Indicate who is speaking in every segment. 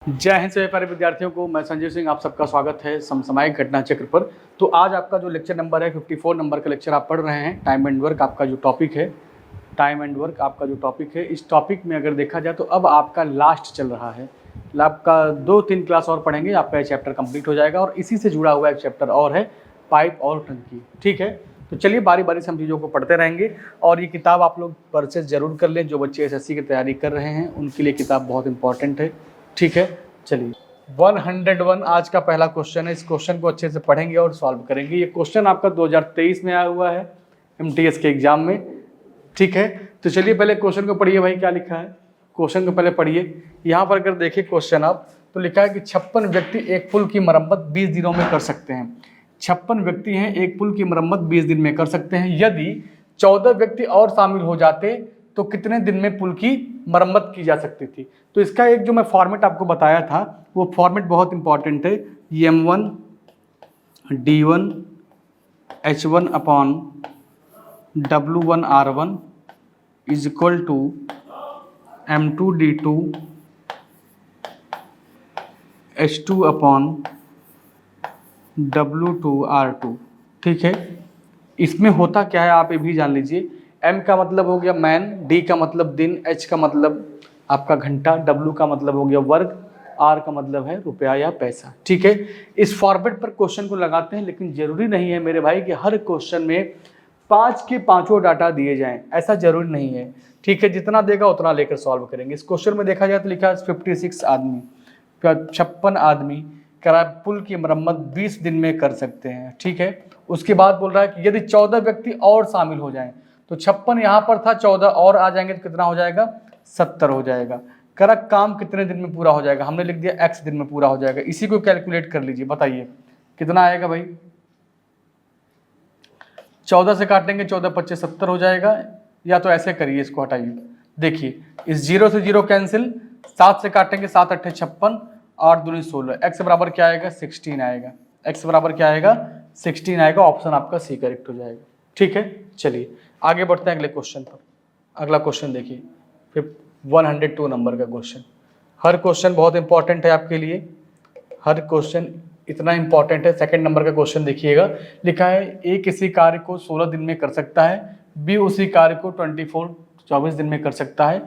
Speaker 1: जय हिंद सभी प्यारे विद्यार्थियों को, मैं संजय सिंह, आप सबका स्वागत है समसामयिक घटना चक्र पर। तो आज आपका जो लेक्चर नंबर है 54 नंबर का लेक्चर आप पढ़ रहे हैं। टाइम एंड वर्क आपका जो टॉपिक है, टाइम एंड वर्क आपका जो टॉपिक है, इस टॉपिक में अगर देखा जाए तो अब आपका लास्ट चल रहा है। आपका 2-3 क्लास और पढ़ेंगे, आपका ये चैप्टर कंप्लीट हो जाएगा और इसी से जुड़ा हुआ एक चैप्टर और है, पाइप और टंकी। ठीक है, तो चलिए बारी बारी से हम चीज़ों को पढ़ते रहेंगे और ये किताब आप लोग परचेज जरूर कर लें। जो बच्चे एसएससी की तैयारी कर रहे हैं उनके लिए किताब बहुत इंपॉर्टेंट है। ठीक है, चलिए 101 आज का पहला क्वेश्चन है। इस क्वेश्चन को अच्छे से पढ़ेंगे और सॉल्व करेंगे। ये क्वेश्चन आपका 2023 में आया हुआ है एमटीएस के एग्जाम में। ठीक है, तो चलिए पहले क्वेश्चन को पढ़िए भाई, क्या लिखा है क्वेश्चन को पहले पढ़िए। यहाँ पर अगर देखिए क्वेश्चन आप, तो लिखा है कि 56 व्यक्ति एक पुल की मरम्मत 20 दिनों में कर सकते हैं। 56 व्यक्ति हैं, एक पुल की मरम्मत 20 दिन में कर सकते हैं। यदि 14 व्यक्ति और शामिल हो जाते तो कितने दिन में पुल की मरम्मत की जा सकती थी। तो इसका एक जो मैं फॉर्मेट आपको बताया था वो फॉर्मेट बहुत इंपॉर्टेंट है। M1 D1 H1 upon W1 R1 is equal to M2 D2 H2 upon W2 R2। ठीक है, इसमें होता क्या है आप ये भी जान लीजिए। M का मतलब हो गया मैन, D का मतलब दिन, H का मतलब आपका घंटा, W का मतलब हो गया वर्ग, R का मतलब है रुपया या पैसा। ठीक है, इस फॉर्मेट पर क्वेश्चन को लगाते हैं, लेकिन जरूरी नहीं है मेरे भाई कि हर क्वेश्चन में 5 के 5 डाटा दिए जाएं, ऐसा जरूरी नहीं है। ठीक है, जितना देगा उतना लेकर सॉल्व करेंगे। इस क्वेश्चन में देखा जाए तो लिखा है 56 आदमी, 56 आदमी करा पुल की मरम्मत 20 दिन में कर सकते हैं। ठीक है, उसके बाद बोल रहा है कि यदि 14 व्यक्ति और शामिल हो जाएं, तो 56 यहाँ पर था, 14 और आ जाएंगे तो कितना हो जाएगा, 70 हो जाएगा। करा काम कितने दिन में पूरा हो जाएगा, हमने लिख दिया x दिन में पूरा हो जाएगा। इसी को कैलकुलेट कर लीजिए, बताइए कितना आएगा भाई। 14 से काटेंगे, 14 25 70 हो जाएगा। या तो ऐसे करिए, इसको हटाइए, देखिए इस 0 से 0 कैंसिल, 7 से काटेंगे 7 8 56, 8 दूनी 16, x बराबर क्या आएगा 16 आएगा। x बराबर क्या आएगा 16 आएगा। ऑप्शन आपका सी करेक्ट हो जाएगा। ठीक है, चलिए आगे बढ़ते हैं अगले क्वेश्चन पर। अगला क्वेश्चन देखिए, फिर 102 नंबर का क्वेश्चन। हर क्वेश्चन बहुत इंपॉर्टेंट है आपके लिए, हर क्वेश्चन इतना इंपॉर्टेंट है। सेकंड नंबर का क्वेश्चन देखिएगा, लिखा है ए किसी कार्य को 16 दिन में कर सकता है, बी उसी कार्य को 24 दिन में कर सकता है।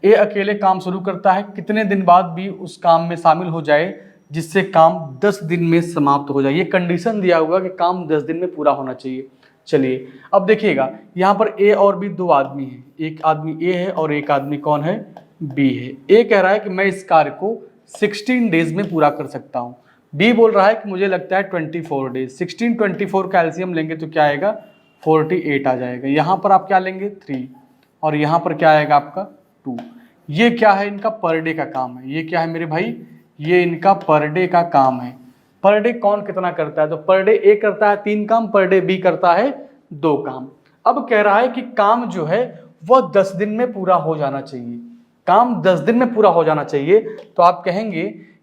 Speaker 1: ए अकेले काम शुरू करता है, कितने दिन बाद बी उस काम में शामिल हो जाए जिससे काम 10 दिन में समाप्त हो जाए। ये कंडीशन दिया हुआ कि काम 10 दिन में पूरा होना चाहिए। चलिए अब देखिएगा, यहाँ पर ए और बी दो आदमी हैं, एक आदमी ए है और एक आदमी कौन है, बी है। ए कह रहा है कि मैं इस कार्य को 16 डेज में पूरा कर सकता हूँ। बी बोल रहा है कि मुझे लगता है 24 डेज। 16 24 कैल्शियम लेंगे तो क्या आएगा 48 आ जाएगा। यहाँ पर आप क्या लेंगे 3 और यहाँ पर क्या आएगा आपका 2। ये क्या है, इनका पर डे का काम है। ये क्या है मेरे भाई, ये इनका पर डे का काम है। पर डे कौन कितना करता है, तो पर डे ए करता है 3 काम, पर डे बी करता है 2 काम। अब कह रहा है कि काम जो है वह 10 दिन में पूरा हो जाना चाहिए, काम 10 दिन में पूरा हो जाना चाहिए। तो आप कहेंगे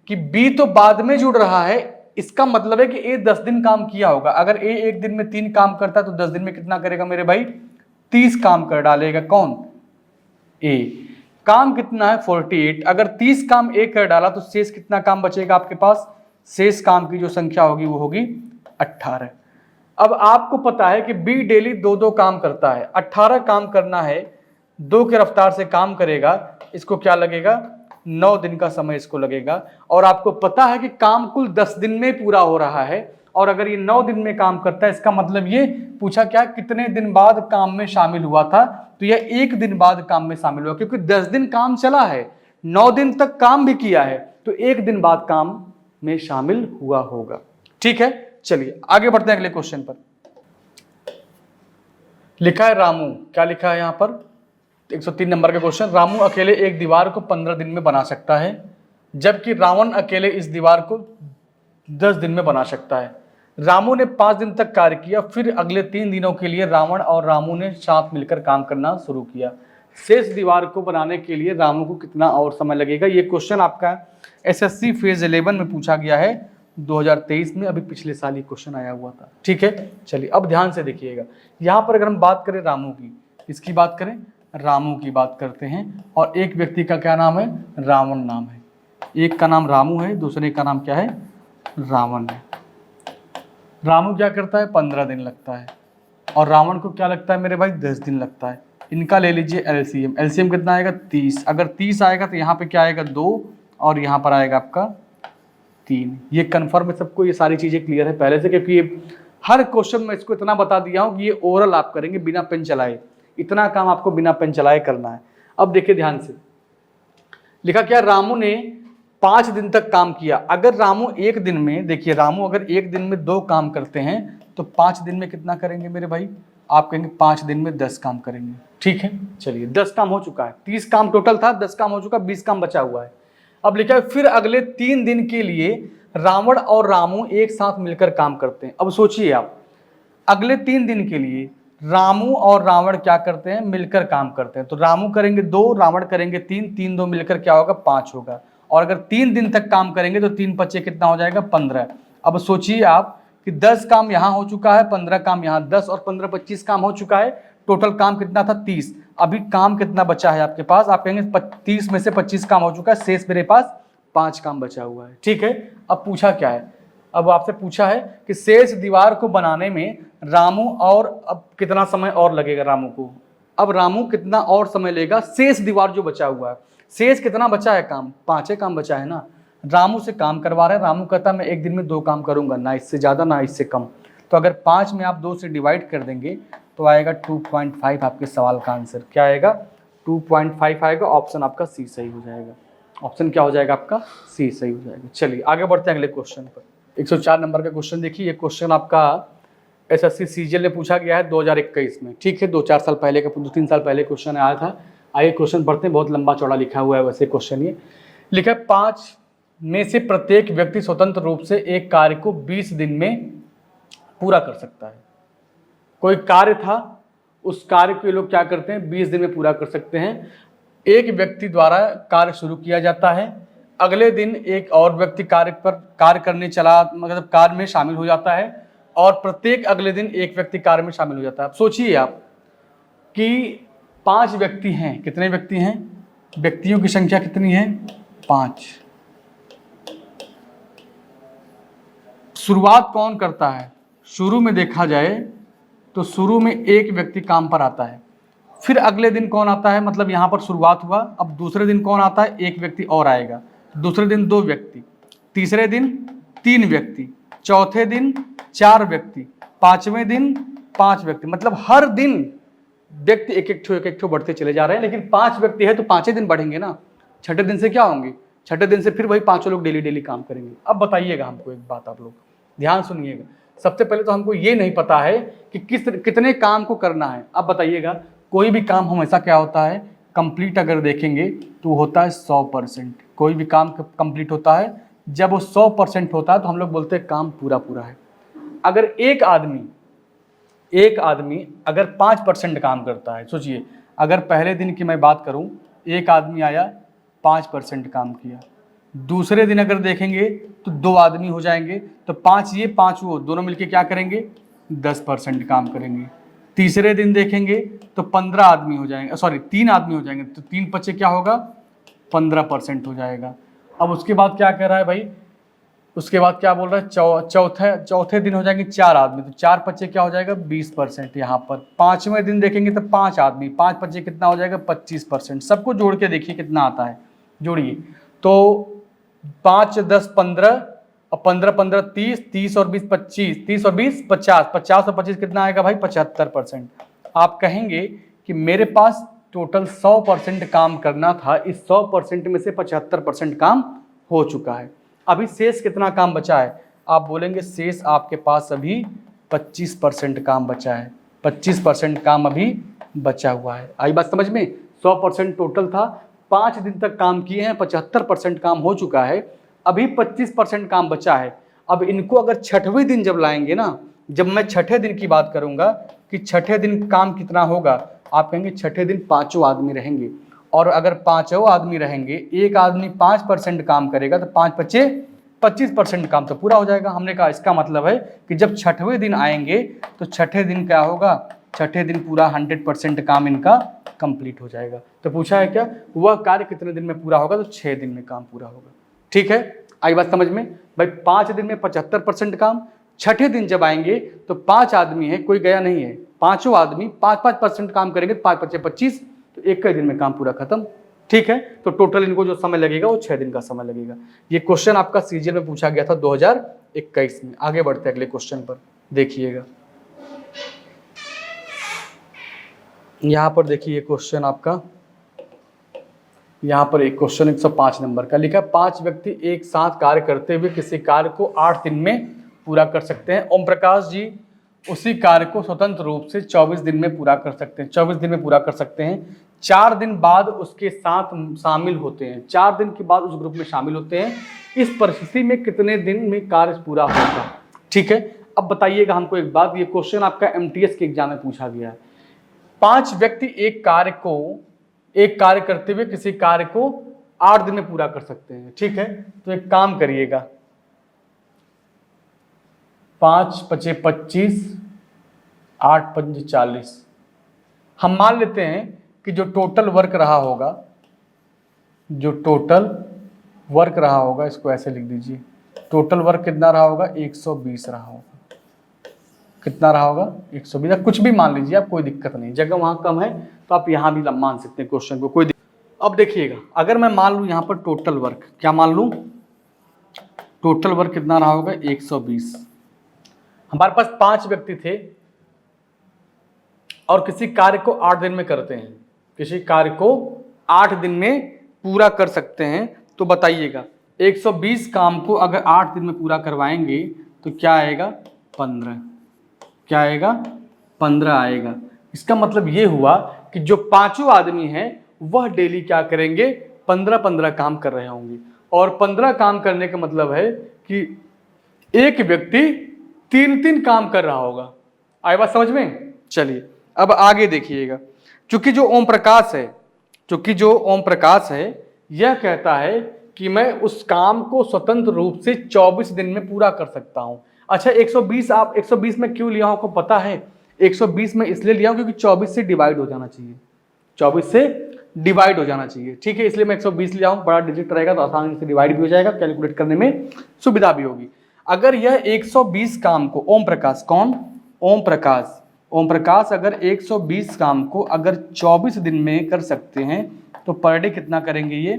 Speaker 1: कि बी तो बाद में जुड़ रहा है, इसका मतलब है कि ए 10 दिन काम किया होगा। अगर ए एक दिन में 3 काम करता है तो 10 दिन में कितना करेगा मेरे भाई, 30 काम कर डालेगा। कौन, ए। काम कितना है 48, अगर 30 काम ए कर डाला तो शेष कितना काम बचेगा आपके पास, शेष काम की जो संख्या होगी वो होगी 18। अब आपको पता है कि बी डेली 2-2 काम करता है, 18 काम करना है, 2 की रफ्तार से काम करेगा, इसको क्या लगेगा 9 दिन का समय इसको लगेगा। और आपको पता है कि काम कुल 10 दिन में पूरा हो रहा है, और अगर ये 9 दिन में काम करता है, इसका मतलब ये पूछा क्या कितने दिन बाद काम में शामिल हुआ था, तो यह 1 दिन बाद काम में शामिल हुआ, क्योंकि 10 दिन काम चला है, 9 दिन तक काम भी किया है, तो 1 दिन बाद काम में शामिल हुआ होगा। ठीक है, चलिए आगे बढ़ते हैं अगले क्वेश्चन पर। लिखा है रामू, क्या लिखा है यहाँ पर 103 नंबर का क्वेश्चन। रामू अकेले एक दीवार को 15 दिन में बना सकता है, जबकि रावण अकेले इस दीवार को 10 दिन में बना सकता है। रामू ने 5 दिन तक कार्य किया, फिर अगले 3 दिनों के लिए रावण और रामू ने साथ मिलकर काम करना शुरू किया। शेष दीवार को बनाने के लिए रामू को कितना और समय लगेगा। ये क्वेश्चन आपका एसएससी फेज 11 में पूछा गया है 2023 में, अभी पिछले साल ये क्वेश्चन आया हुआ था। ठीक है, चलिए अब ध्यान से देखिएगा। यहाँ पर अगर हम बात करें रामू की, इसकी बात करें, रामू की बात करते हैं, और एक व्यक्ति का क्या नाम है, रावण नाम है। एक का नाम रामू है, दूसरे का नाम क्या है, रावण है। रामू क्या करता है, 15 दिन लगता है, और रावण को क्या लगता है मेरे भाई, 10 दिन लगता है। इनका ले लीजिए एलसीएम। एलसीएम कितना आएगा, 30। अगर 30 आएगा तो यहाँ पे क्या आएगा, 2, और यहाँ पर आएगा आपका 3। ये कन्फर्म है सबको, ये सारी चीज़ें क्लियर है पहले से, क्योंकि ये हर क्वेश्चन में इसको इतना बता दिया हूँ कि ये ओरल आप करेंगे बिना पेन चलाए। इतना काम आपको बिना पेन चलाए करना है। अब देखिए ध्यान से, लिखा क्या, रामू ने 5 दिन तक काम किया। अगर रामू एक दिन में, देखिए रामू अगर एक दिन में 2 काम करते हैं तो 5 दिन में कितना करेंगे मेरे भाई, आप कहेंगे 5 दिन में 10 काम करेंगे। ठीक है, चलिए 10 काम हो चुका है, 30 काम टोटल था, 10 काम हो चुका, 20 काम बचा हुआ है। अब लिखा है फिर अगले 3 दिन के लिए रावण और रामू एक साथ मिलकर काम करते हैं। अब सोचिए आप, अगले 3 दिन के लिए रामू और रावण क्या करते हैं, मिलकर काम करते हैं। तो रामू करेंगे 2, रावण करेंगे 3, 3 2 मिलकर क्या होगा, 5 होगा। और अगर 3 दिन तक काम करेंगे तो 3 5 कितना हो जाएगा, 15। अब सोचिए आप कि 10 काम यहाँ हो चुका है, 15 काम यहाँ, 10 और 15 25 काम हो चुका है। टोटल काम कितना था, 30। अभी काम कितना बचा है आपके पास, आप कहेंगे 30 में से 25 काम हो चुका है, शेष मेरे पास 5 काम बचा हुआ है। ठीक है, अब पूछा क्या है, अब आपसे पूछा है कि शेष दीवार को बनाने में रामू और अब कितना समय और लगेगा रामू को। अब रामू कितना और समय लेगा, शेष दीवार जो बचा हुआ है, शेष कितना बचा है काम, 5 काम बचा है ना। रामू से काम करवा रहे हैं, रामू कहता है मैं एक दिन में 2 काम करूंगा, ना इससे ज़्यादा ना इससे कम। तो अगर 5 में आप 2 से डिवाइड कर देंगे तो आएगा 2.5। आपके सवाल का आंसर क्या आएगा, 2.5 आएगा। ऑप्शन आपका सी सही हो जाएगा। ऑप्शन क्या हो जाएगा आपका, सी सही हो जाएगा। चलिए आगे बढ़ते हैं अगले क्वेश्चन पर। 104 नंबर का क्वेश्चन देखिए। ये क्वेश्चन आपका एसएससी सीजीएल में पूछा गया है 2021 में। ठीक है, 2-4 साल पहले का, 2-3 साल पहले क्वेश्चन आया था। आइए क्वेश्चन पढ़ते हैं, बहुत लंबा चौड़ा लिखा हुआ है वैसे क्वेश्चन। ये लिखा है 5 में से प्रत्येक व्यक्ति स्वतंत्र रूप से एक कार्य को 20 दिन में पूरा कर सकता है। कोई कार्य था, उस कार्य को ये लोग क्या करते हैं, 20 दिन में पूरा कर सकते हैं। एक व्यक्ति द्वारा कार्य शुरू किया जाता है, अगले दिन एक और व्यक्ति कार्य करने चला, मतलब कार्य में शामिल हो जाता है, और प्रत्येक अगले दिन एक व्यक्ति कार्य में शामिल हो जाता है। अब सोचिए आप कि 5 व्यक्ति हैं, कितने व्यक्ति हैं, व्यक्तियों की संख्या कितनी है, 5। शुरुआत कौन करता है, शुरू में देखा जाए तो शुरू में एक व्यक्ति काम पर आता है, फिर अगले दिन कौन आता है, मतलब यहाँ पर शुरुआत हुआ, अब दूसरे दिन कौन आता है, एक व्यक्ति और आएगा, दूसरे दिन 2 व्यक्ति, तीसरे दिन 3 व्यक्ति, चौथे दिन 4 व्यक्ति, 5वें दिन 5 व्यक्ति। मतलब हर दिन व्यक्ति एक एक ठो बढ़ते चले जा रहे हैं, लेकिन 5 व्यक्ति है तो 5 दिन बढ़ेंगे ना। छठे दिन से क्या होंगे, छठे दिन से फिर वही 5 लोग डेली काम करेंगे। अब बताइएगा हमको एक बात, आप लोग ध्यान सुनिएगा। सबसे पहले तो हमको ये नहीं पता है कि कितने काम को करना है। अब बताइएगा, कोई भी काम हमेशा क्या होता है, कंप्लीट अगर देखेंगे तो होता है 100%। कोई भी काम कंप्लीट होता है जब वो 100% होता है तो हम लोग बोलते हैं काम पूरा है। अगर एक आदमी अगर 5% काम करता है, सोचिए अगर पहले दिन की मैं बात करूं, एक आदमी आया 5% काम किया, दूसरे दिन अगर देखेंगे तो 2 आदमी हो जाएंगे, तो 5 ये 5 वो, दोनों मिलके क्या करेंगे, 10% काम करेंगे। तीसरे दिन देखेंगे तो 15 आदमी हो जाएंगे, सॉरी 3 आदमी हो जाएंगे, तो 3 पचे क्या होगा, 15% हो जाएगा। अब उसके बाद क्या कह रहा है भाई, उसके बाद क्या बोल रहा है, चौथे दिन हो जाएंगे 4 आदमी, तो 4 पचे क्या हो जाएगा, 20% यहाँ पर। 5वें दिन देखेंगे तो 5 आदमी, 5 पचे कितना हो जाएगा, 25%। सबको जोड़ के देखिए कितना आता है, जोड़िए तो 5 10 15 और 15 15 30, 30 और 20 25, 30 और 20 50, 50 और 25 कितना आएगा भाई, 75%। आप कहेंगे कि मेरे पास टोटल 100% काम करना था, इस 100% में से 75% काम हो चुका है, अभी शेष कितना काम बचा है। आप बोलेंगे शेष आपके पास अभी 25% काम बचा है, 25% काम अभी बचा हुआ है। आई बात समझ में, 100% टोटल था, 5 दिन तक काम किए हैं, 75% काम हो चुका है, अभी 25% काम बचा है। अब इनको अगर छठवें दिन जब लाएंगे ना, जब मैं छठे दिन की बात करूंगा कि छठे दिन काम कितना होगा, आप कहेंगे छठे दिन 5 आदमी रहेंगे, और अगर 5 आदमी रहेंगे, एक आदमी 5% काम करेगा तो 5 पचे 25% काम तो पूरा हो जाएगा। हमने कहा इसका मतलब है कि जब छठवें दिन आएंगे तो छठे दिन क्या होगा, छठे दिन पूरा 100% काम इनका कंप्लीट हो जाएगा। तो पूछा है क्या, वह कार्य कितने दिन में पूरा होगा, तो 6 दिन में काम पूरा होगा। ठीक है, आई बात समझ में? भाई 5 दिन में 75% काम, छठे दिन जब आएंगे तो 5 आदमी है, कोई गया नहीं है, पांचों आदमी 5-5% काम करेंगे, 5-5-25, तो एक ही दिन में काम पूरा खत्म। ठीक है, तो टोटल इनको जो समय लगेगा वो 6 दिन का समय लगेगा। ये क्वेश्चन आपका सीजीएल में पूछा गया था 2021 में। आगे बढ़ते हैं अगले क्वेश्चन पर, देखिएगा यहां पर। देखिए क्वेश्चन आपका यहाँ पर एक क्वेश्चन 105 नंबर का लिखा है, 5 व्यक्ति एक साथ कार्य करते हुए किसी कार्य को 8 दिन में पूरा कर सकते हैं। ओम प्रकाश जी उसी कार्य को स्वतंत्र रूप से 24 दिन में पूरा कर सकते हैं, 24 दिन में पूरा कर सकते हैं। 4 दिन बाद उसके साथ शामिल होते हैं, 4 दिन के बाद उस ग्रुप में शामिल होते हैं। इस परिस्थिति में कितने दिन में कार्य पूरा होगा? ठीक है, अब बताइएगा हमको एक बात, ये क्वेश्चन आपका एमटीएस के एग्जाम में पूछा गया है। 5 व्यक्ति एक कार्य करते हुए किसी कार्य को 8 दिन में पूरा कर सकते हैं। ठीक है, तो एक काम करिएगा, 5×5 = 25, 8×5 = 40। हम मान लेते हैं कि जो टोटल वर्क रहा होगा, इसको ऐसे लिख दीजिए, टोटल वर्क कितना रहा होगा? 120 रहा होगा। कितना रहा होगा? 120। कुछ भी मान लीजिए आप, कोई दिक्कत नहीं, जगह वहां कम है तो आप यहां भी मान सकते हैं क्वेश्चन को, कोई अब देखिएगा, अगर मैं मान लूं यहां पर टोटल वर्क, क्या मान लूं? टोटल वर्क कितना रहा होगा? 120। हमारे पास 5 व्यक्ति थे और किसी कार्य को 8 दिन में करते हैं, किसी कार्य को 8 दिन में पूरा कर सकते हैं। तो बताइएगा 120 काम को अगर 8 दिन में पूरा करवाएंगे तो क्या आएगा? 15। क्या आएगा? 15 आएगा। इसका मतलब ये हुआ कि जो 5 आदमी हैं वह डेली क्या करेंगे? 15-15 काम कर रहे होंगे, और 15 काम करने का मतलब है कि एक व्यक्ति 3-3 काम कर रहा होगा। आई बात समझ में? चलिए अब आगे देखिएगा, चूंकि जो ओम प्रकाश है यह कहता है कि मैं उस काम को स्वतंत्र रूप से 24 दिन में पूरा कर सकता हूं। अच्छा 120, आप 120 में क्यों लिया आपको पता है? 120 में इसलिए लिया क्योंकि 24 से डिवाइड हो जाना चाहिए, 24 से डिवाइड हो जाना चाहिए। ठीक है, इसलिए मैं 120 लिया हूं, बड़ा डिजिट रहेगा तो आसानी से डिवाइड भी हो जाएगा, कैलकुलेट करने में सुविधा भी होगी। अगर यह 120 काम को ओम प्रकाश अगर 120 काम को अगर 24 दिन में कर सकते हैं तो पर डे कितना करेंगे? ये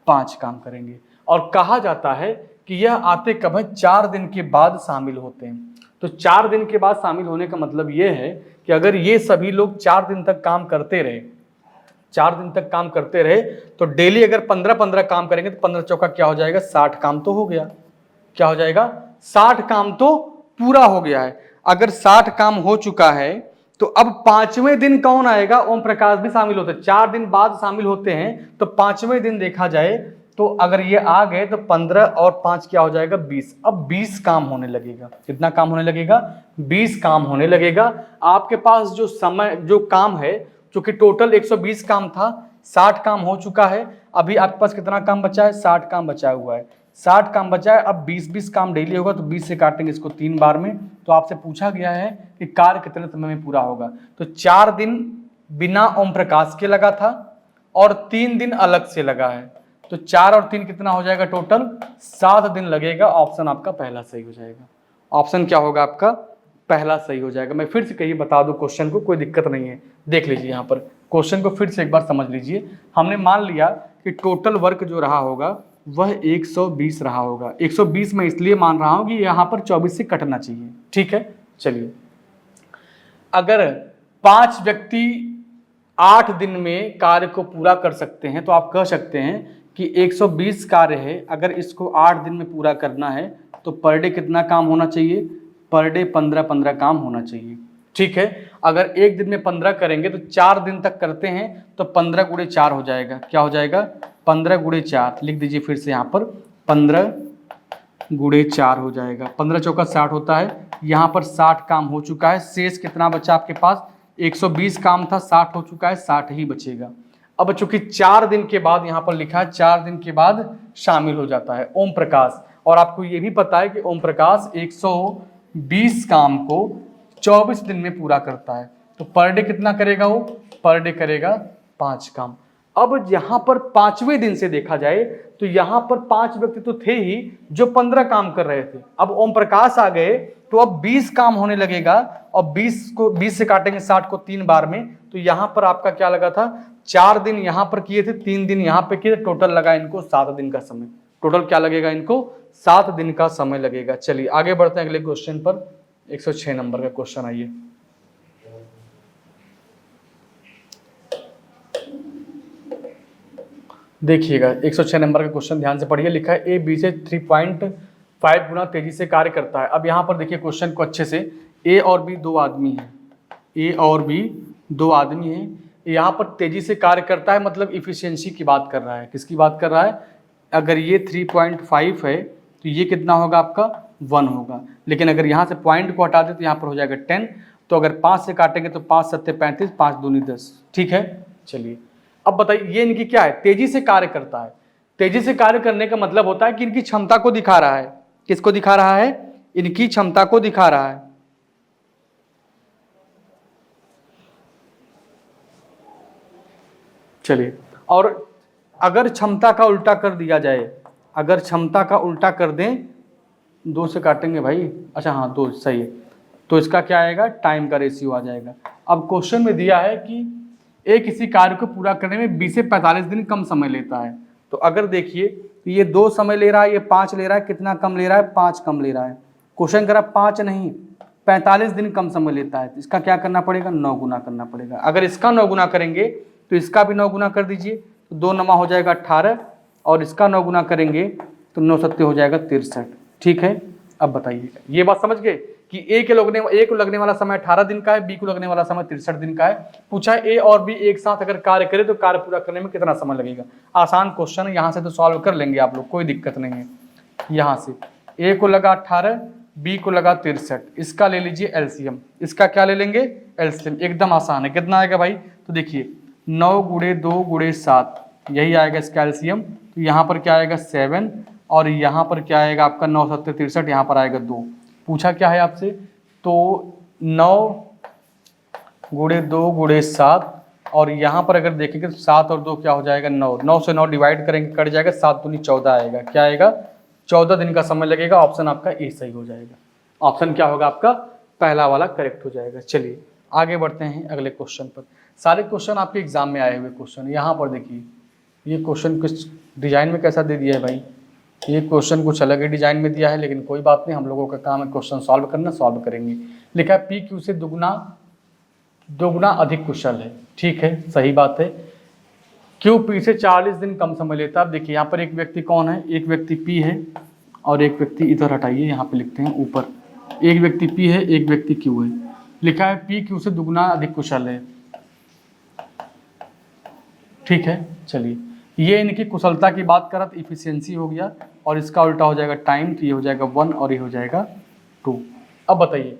Speaker 1: 5 काम करेंगे। और कहा जाता है कि यह आते कब है? 4 दिन के बाद शामिल होते हैं। तो 4 दिन के बाद शामिल होने का मतलब यह है कि अगर ये सभी लोग 4 दिन तक काम करते रहे, तो डेली अगर 15-15 काम करेंगे तो 15 चौका क्या हो जाएगा? 60 काम तो हो गया। क्या हो जाएगा? 60 काम तो पूरा हो गया है। अगर 60 काम हो चुका है तो अब 5वें दिन कौन आएगा? ओम प्रकाश भी शामिल होते हैं। 4 दिन बाद शामिल होते हैं तो 5वें दिन देखा जाए तो अगर ये आ गए तो 15 और 5 क्या हो जाएगा? 20। अब 20 काम होने लगेगा। कितना काम होने लगेगा? 20 काम होने लगेगा। आपके पास जो काम है, चूंकि टोटल 120 काम था, 60 काम हो चुका है, अभी आपके पास कितना काम बचा है? 60 काम बचा हुआ है। 60 काम बचा है। अब 20-20 काम डेली होगा तो 20 से काटेंगे इसको 3 बार में। तो आपसे पूछा गया है कि कार्य कितने समय में पूरा होगा। तो 4 दिन बिना ओम प्रकाश के लगा था और 3 दिन अलग से लगा है, तो 4 और 3 कितना हो जाएगा? टोटल 7 दिन लगेगा। ऑप्शन आपका पहला सही हो जाएगा। ऑप्शन क्या होगा आपका? पहला सही हो जाएगा। मैं फिर से कहीं बता दूं क्वेश्चन को, कोई दिक्कत नहीं है। देख लीजिए यहाँ पर क्वेश्चन को फिर से एक बार समझ लीजिए। हमने मान लिया कि टोटल वर्क जो रहा होगा वह 120 रहा होगा। 120 में इसलिए मान रहा हूं कि यहाँ पर 24 से कटना चाहिए। ठीक है, चलिए अगर 5 व्यक्ति 8 दिन में कार्य को पूरा कर सकते हैं तो आप कह सकते हैं कि 120 कार्य है, अगर इसको 8 दिन में पूरा करना है तो पर डे कितना काम होना चाहिए? पर डे 15-15 काम होना चाहिए। ठीक है, अगर एक दिन में 15 करेंगे तो 4 दिन तक करते हैं तो 15 × 4 हो जाएगा। क्या हो जाएगा? 15 × 4 लिख दीजिए फिर से यहाँ पर, 15 × 4 हो जाएगा। 15 चौका 60 होता है। यहाँ पर 60 काम हो चुका है। शेष कितना बचा आपके पास? 120 काम था, 60 हो चुका है, 60 ही बचेगा। अब चूंकि 4 दिन के बाद यहाँ पर लिखा है, 4 दिन के बाद शामिल हो जाता है ओम प्रकाश। और आपको ये भी पता है कि ओम प्रकाश 120 काम को 24 दिन में पूरा करता है। तो पर डे कितना करेगा वो? पर डे करेगा 5 काम। अब यहाँ पर 5वें दिन से देखा जाए तो यहाँ पर 5 व्यक्ति तो थे ही जो 15 काम कर रहे थे। अब ओम प्रकाश आ गए तो अब 20 काम होने लगेगा, और 20 से काटेंगे 60 को 3 बार में, तो यहाँ पर आपका क्या लगा था, 4 दिन यहाँ पर किए थे, 3 दिन यहाँ पे किए, टोटल लगा इनको 7 दिन का समय। टोटल क्या लगेगा इनको, 7 दिन का समय लगेगा। चलिए आगे बढ़ते हैं अगले क्वेश्चन पर। 106 नंबर का क्वेश्चन आइए। देखिएगा 106 नंबर का क्वेश्चन ध्यान से पढ़िए। लिखा है ए बी से 3.5 गुना तेजी से कार्य करता है। अब यहाँ पर देखिए क्वेश्चन को अच्छे से, ए और बी 2 आदमी हैं, ए और बी 2 आदमी हैं, यहाँ पर तेजी से कार्य करता है, मतलब इफिशियंसी की बात कर रहा है। किसकी बात कर रहा है, अगर ये 3.5 है तो ये कितना होगा आपका 1 होगा, लेकिन अगर यहाँ से पॉइंट को हटा दे तो यहाँ पर हो जाएगा 10। तो अगर 5 से काटेंगे तो 5 7 35, 5 दूनी 10। ठीक है, चलिए अब बताइए ये इनकी क्या है, तेजी से कार्य करता है। तेजी से कार्य करने का मतलब होता है कि इनकी क्षमता को दिखा रहा है। किसको दिखा रहा है, इनकी क्षमता को दिखा रहा है। चलिए, और अगर क्षमता का उल्टा कर दिया जाए, अगर क्षमता का उल्टा कर दें, 2 से काटेंगे भाई, अच्छा हाँ 2 सही है, तो इसका क्या आएगा, टाइम का रेशियो आ जाएगा। अब क्वेश्चन में दिया है कि एक किसी कार्य को पूरा करने में 20 से 45 दिन कम समय लेता है। तो अगर देखिए तो ये 2 समय ले रहा है, ये 5 ले रहा है, कितना कम ले रहा है, 5 कम ले रहा है। क्वेश्चन करा 5 नहीं 45 दिन कम समय लेता है, तो इसका क्या करना पड़ेगा, 9 गुना करना पड़ेगा। अगर इसका 9 गुना करेंगे तो इसका भी 9 गुना कर दीजिए, तो 2 नमा हो जाएगा 18, और इसका 9 गुना करेंगे तो 9 सत्ते हो जाएगा 63। ठीक है, अब बताइएगा, ये बात समझ गए कि ए को लगने वाला समय 18 दिन का है, बी को लगने वाला समय 63 दिन का है। पूछा है ए और बी एक साथ अगर कार्य करे तो कार्य पूरा करने में कितना समय लगेगा। आसान क्वेश्चन है, यहाँ से तो सॉल्व कर लेंगे आप लोग, कोई दिक्कत नहीं है। यहाँ से ए को लगा 18, बी को लगा 63, इसका ले लीजिए एलसीएम। इसका क्या ले लेंगे, एलसीएम। एकदम आसान है, कितना आएगा भाई, तो देखिए 9 गुणे 2 गुणे 7, यही आएगा इसका एलसीएम। तो यहाँ पर क्या आएगा 7, और यहाँ पर क्या आएगा आपका 9 7 63, यहाँ पर आएगा 2। पूछा क्या है आपसे, तो 9 गुणे 2 गुणे 7, और यहाँ पर अगर देखेंगे तो 7 और 2 क्या हो जाएगा 9, 9 से 9 डिवाइड करेंगे कट जाएगा, 7 दूनी 14 आएगा। क्या आएगा, 14 दिन का समय लगेगा। ऑप्शन आपका ए सही हो जाएगा। ऑप्शन क्या होगा आपका, पहला वाला करेक्ट हो जाएगा। चलिए आगे बढ़ते हैं अगले क्वेश्चन पर। सारे क्वेश्चन आपके एग्जाम में आए हुए क्वेश्चन। यहाँ पर देखिए ये क्वेश्चन कुछ डिजाइन में कैसा दे दिया है भाई, ये क्वेश्चन कुछ अलग ही डिजाइन में दिया है, लेकिन कोई बात नहीं, हम लोगों का काम है क्वेश्चन सॉल्व करना, सॉल्व करेंगे। लिखा है पी क्यू से दोगुना अधिक कुशल है। ठीक है, सही बात है। क्यू पी से 40 दिन कम समय लेता है। अब देखिए यहाँ पर एक व्यक्ति कौन है, एक व्यक्ति पी है और एक व्यक्ति, इधर हटाइए, यहाँ पे लिखते हैं ऊपर, एक व्यक्ति पी है, एक व्यक्ति क्यू है। लिखा है पी क्यू से दुगुना अधिक कुशल है। ठीक है, चलिए ये इनकी कुशलता की बात करा तो इफिशियंसी हो गया, और इसका उल्टा हो जाएगा टाइम, तो ये हो जाएगा 1 और ये हो जाएगा 2। अब बताइए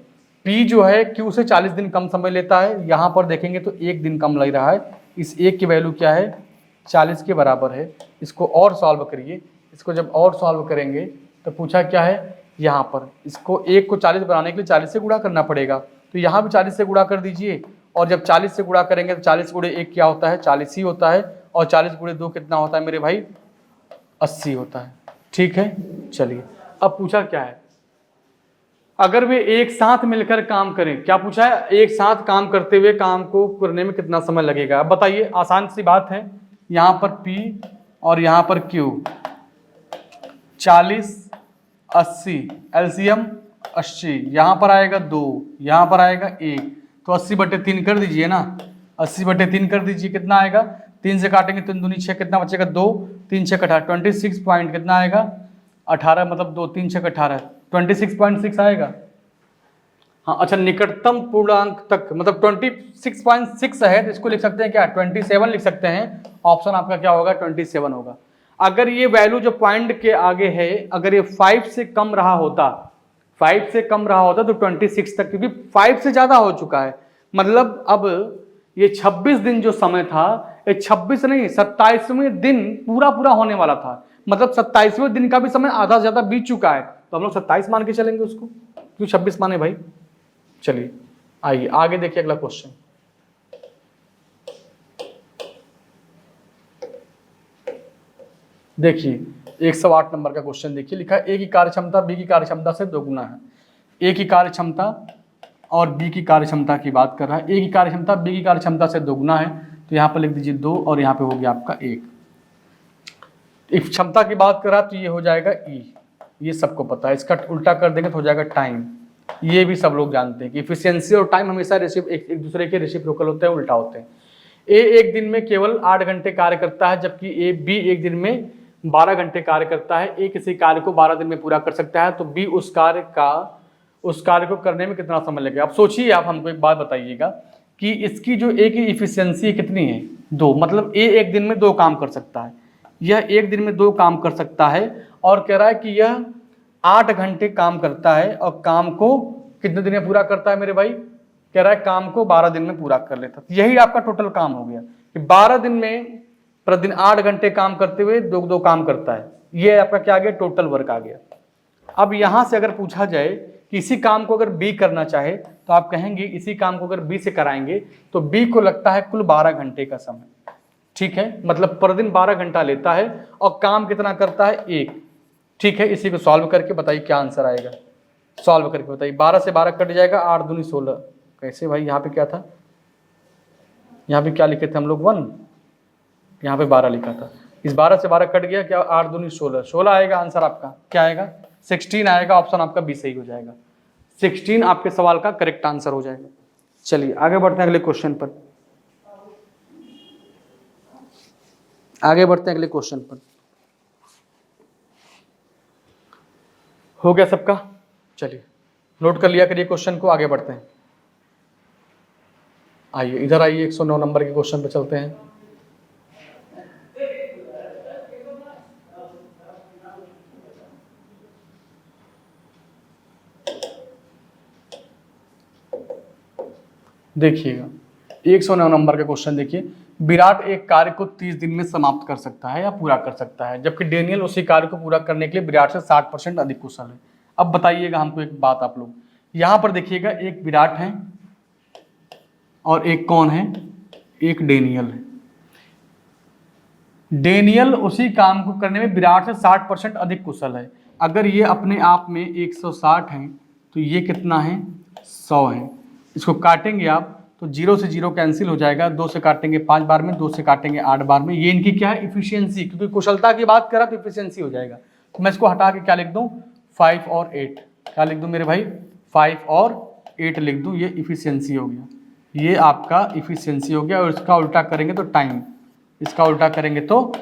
Speaker 1: P जो है Q से 40 दिन कम समय लेता है। यहाँ पर देखेंगे तो 1 दिन कम लग रहा है। इस 1 की वैल्यू क्या है, 40 के बराबर है। इसको और सॉल्व करिए। इसको जब और सॉल्व करेंगे तो पूछा क्या है, यहाँ पर इसको 1 को 40 बनाने के लिए 40 से गुणा करना पड़ेगा, तो यहाँ भी 40 से गुणा कर दीजिए। और जब 40 से गुणा करेंगे तो 40 गुणे 1 क्या होता है, 40 ही होता है, और 40 गुणे 2 कितना होता है मेरे भाई, 80 होता है। ठीक है, चलिए अब पूछा क्या है, अगर वे एक साथ मिलकर काम करें, क्या पूछा है, एक साथ काम करते हुए काम को करने में कितना समय लगेगा। अब बताइए, आसान सी बात है, यहाँ पर P और यहाँ पर Q, 40 80, एलसीएम 80, यहाँ पर आएगा 2, यहाँ पर आएगा 1, तो 80/3 कर दीजिए ना, 80/3 कर दीजिए, कितना आएगा, 3 से काटेंगे 3 दूनी 6, कितना बचेगा 2, 3 6 18, 26 पॉइंट कितना आएगा 18, मतलब 2 3 6 18, 26.6 आएगा। हाँ अच्छा, निकटतम पूर्णांक तक मतलब 26.6 है, तो इसको लिख सकते हैं क्या, 27 लिख सकते हैं। ऑप्शन आपका क्या होगा, 27 होगा। अगर ये वैल्यू जो पॉइंट के आगे है, अगर ये 5 से कम रहा होता, 5 से कम रहा होता तो 26 तक, क्योंकि 5 से ज्यादा हो चुका है। मतलब अब ये 26 दिन जो समय था, ये 26 नहीं 27वें दिन पूरा होने वाला था। मतलब 27वें दिन का भी समय आधा से ज्यादा बीत चुका है, तो हम लोग 27 मान के चलेंगे उसको, क्यों 26 माने भाई। चलिए आइए आगे देखिए अगला क्वेश्चन। देखिए 108 नंबर का क्वेश्चन देखिए, लिखा है ए की कार्यक्षमता बी की कार्यक्षमता से दोगुना है। ए की कार्यक्षमता और बी की कार्यक्षमता की बात कर रहा है। ए की कार्यक्षमता बी की कार्यक्षमता से दोगुना है, तो यहाँ पर लिख दीजिए 2 और यहाँ पे हो गया आपका 1। इस क्षमता की बात कर रहा है तो ये हो जाएगा ई, ये सबको पता है। इसका उल्टा कर देंगे तो हो जाएगा टाइम, ये भी सब लोग जानते हैं कि इफिशियंसी और टाइम हमेशा एक दूसरे के रेसिप्रोकल होते हैं, उल्टा होते हैं। ए एक दिन में केवल 8 घंटे कार्य करता है, जबकि बी एक दिन में 12 घंटे कार्य करता है। ए किसी कार्य को 12 दिन में पूरा कर सकता है, तो बी उस कार्य को करने में कितना समय लगेगा। अब सोचिए, आप हमको एक बात बताइएगा कि इसकी जो ए की इफिशियंसी कितनी है, 2, मतलब ए एक दिन में 2 काम कर सकता है। यह एक दिन में 2 काम कर सकता है और कह रहा है कि यह 8 घंटे काम करता है और काम को कितने दिन में पूरा करता है मेरे भाई, कह रहा है काम को 12 दिन में पूरा कर लेता। यही आपका टोटल काम हो गया कि 12 दिन में प्रतिदिन 8 घंटे काम करते हुए 2 काम करता है। ये आपका क्या आ गया, टोटल वर्क आ गया। अब यहां से अगर पूछा जाए कि इसी काम को अगर बी करना चाहे तो आप कहेंगे इसी काम को अगर बी से कराएंगे तो बी को लगता है कुल 12 घंटे का समय, ठीक है, मतलब प्रतिदिन 12 घंटा लेता है और काम कितना करता है, 1, ठीक है। इसी को सॉल्व करके बताइए क्या आंसर आएगा, सॉल्व करके बताइए। 12 से 12 कट जाएगा, 8 दूनी 16, कैसे भाई, यहाँ पे क्या था, यहाँ पे क्या लिखे थे हम लोग 1, यहाँ पे 12 लिखा था, इस 12 से 12 कट गया, क्या 8 दूनी 16, 16 आएगा आंसर आपका, क्या आएगा 16 आएगा, ऑप्शन आपका बी सही हो जाएगा। 16 आपके सवाल का करेक्ट आंसर हो जाएगा। चलिए आगे बढ़ते हैं अगले क्वेश्चन पर, आगे बढ़ते हैं अगले क्वेश्चन पर। हो गया सबका, चलिए नोट कर लिया करिए क्वेश्चन को, आगे बढ़ते हैं। आइए इधर आइए, 109 नंबर के क्वेश्चन पे चलते हैं। देखिएगा 109 नंबर का क्वेश्चन देखिए, विराट एक कार्य को 30 दिन में समाप्त कर सकता है या पूरा कर सकता है, जबकि डेनियल उसी कार्य को पूरा करने के लिए विराट से 60% अधिक कुशल है। अब बताइएगा हमको एक बात, आप लोग यहाँ पर देखिएगा, एक विराट है और एक कौन है, एक डेनियल है। डेनियल उसी काम को करने में विराट से 60% अधिक कुशल है। अगर ये अपने आप में 160 है तो ये कितना है, 100 है। इसको काटेंगे आप तो 0 से 0 कैंसिल हो जाएगा, 2 से काटेंगे 5 बार में, 2 से काटेंगे 8 बार में। ये इनकी क्या है, इफिशियंसी, क्योंकि कुशलता की बात करा तो इफिशियंसी हो जाएगा। तो मैं इसको हटा के क्या लिख दूं, 5 और 8, क्या लिख दूं मेरे भाई, 5 और 8 लिख दूं, ये इफिशियंसी हो गया, ये आपका इफिशियंसी हो गया। और इसका उल्टा करेंगे तो टाइम, इसका उल्टा करेंगे तो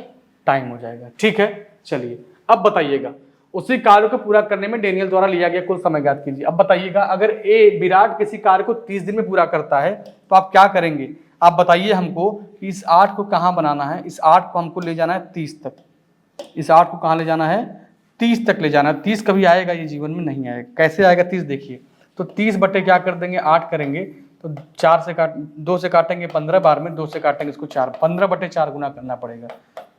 Speaker 1: टाइम हो जाएगा, ठीक है। चलिए अब बताइएगा, उसी कार्य को पूरा करने में डेनियल द्वारा लिया गया कुल समय ज्ञात कीजिए। अब बताइएगा, अगर विराट किसी कार्य को 30 दिन में पूरा करता है तो आप क्या करेंगे, आप बताइए हमको कि इस 8 को कहाँ बनाना है। इस 8 को हमको ले जाना है 30 तक, इस 8 को कहाँ ले जाना है, 30 तक ले जाना है। 30 कभी आएगा ये जीवन में नहीं आएगा। कैसे आएगा 30, देखिए तो 30 बटे क्या कर देंगे, 8 करेंगे तो 2 से काटेंगे 15 बार में, 2 से काटेंगे इसको 4, 15 बटे 4 गुना करना पड़ेगा,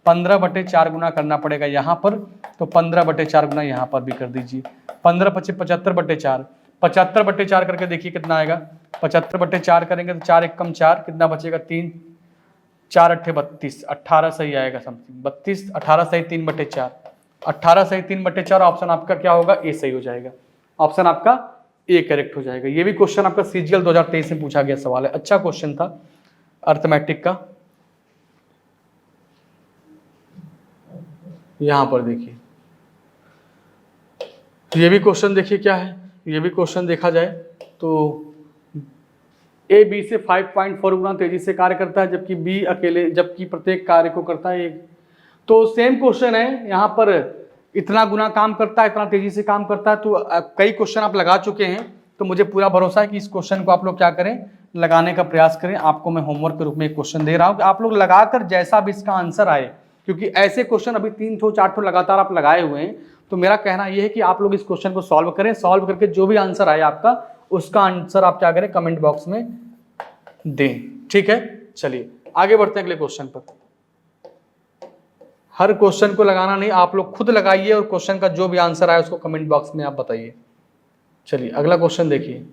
Speaker 1: 15 बटे 4 गुना करना पड़ेगा यहाँ पर, तो 15 बटे 4 गुना यहाँ पर भी कर दीजिए। 15 × 5 = 75 बटे 4, 75 बटे 4 करके देखिए कितना आएगा, 75 बटे 4 करेंगे तो 4 × 1 = 4, कितना बचेगा 3, 4 × 8 = 32, 18 सही आएगा समथिंग, 32, 18 सही 3 बटे 4, 18 सही 3 बटे 4, ऑप्शन आपका क्या होगा, ए सही हो जाएगा, ऑप्शन आपका ए करेक्ट हो जाएगा। ये भी क्वेश्चन आपका सीजीएल 2023 में पूछा गया सवाल है, अच्छा क्वेश्चन था अर्थमेटिक का। यहां पर देखिए, ये भी क्वेश्चन देखिए क्या है, ये भी क्वेश्चन देखा जाए तो ए बी से 5.4 गुना तेजी से कार्य करता है, जबकि बी अकेले, जबकि प्रत्येक कार्य को करता है 1। तो सेम क्वेश्चन है, यहाँ पर इतना गुना काम करता है, इतना तेजी से काम करता है। तो कई क्वेश्चन आप लगा चुके हैं, तो मुझे पूरा भरोसा है कि इस क्वेश्चन को आप लोग क्या करें, लगाने का प्रयास करें। आपको मैं होमवर्क के रूप में एक क्वेश्चन दे रहा हूं कि आप लोग लगाकर जैसा भी इसका आंसर आए, क्योंकि ऐसे क्वेश्चन अभी 3 ठो 4 ठो लगातार आप लगाए हुए हैं, तो मेरा कहना यह है कि आप लोग इस क्वेश्चन को सॉल्व करें। सॉल्व करके जो भी आंसर आए आपका, उसका आंसर आप क्या करें, कमेंट बॉक्स में दें, ठीक है। चलिए आगे बढ़ते हैं अगले क्वेश्चन पर। हर क्वेश्चन को लगाना नहीं, आप लोग खुद लगाइए और क्वेश्चन का जो भी आंसर आए उसको कमेंट बॉक्स में आप बताइए। चलिए अगला क्वेश्चन देखिए,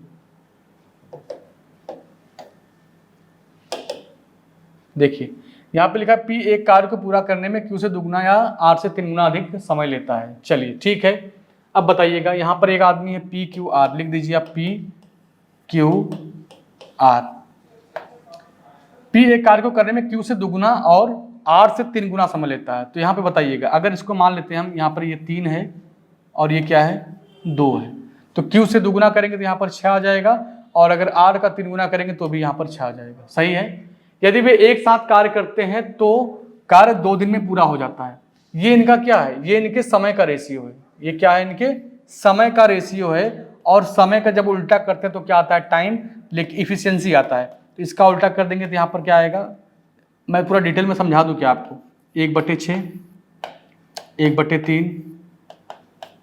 Speaker 1: देखिए यहाँ पे लिखा है P एक कार्य को पूरा करने में Q से दुगुना या R से 3 गुना अधिक समय लेता है। चलिए ठीक है, अब बताइएगा यहाँ पर एक आदमी है P Q R, लिख दीजिए आप P Q R। P एक कार्य को करने में Q से दुगुना और R से 3 गुना समय लेता है। तो यहाँ पे बताइएगा, अगर इसको मान लेते हैं हम, यहाँ पर ये 3 है और ये क्या है 2 है, तो Q से दुगुना करेंगे तो यहाँ पर 6 आ जाएगा, और अगर R का 3 गुना करेंगे तो भी यहाँ पर 6 आ जाएगा। सही है। यदि वे एक साथ कार्य करते हैं तो कार्य 2 दिन में पूरा हो जाता है। ये इनका क्या है, ये इनके समय का रेशियो है। ये क्या है, इनके समय का रेशियो है, और समय का जब उल्टा करते हैं तो क्या आता है, टाइम, लेकिन इफिशियंसी आता है। तो इसका उल्टा कर देंगे तो यहाँ पर क्या आएगा, मैं पूरा डिटेल में समझा दूं क्या आपको, 1/6, 1/3,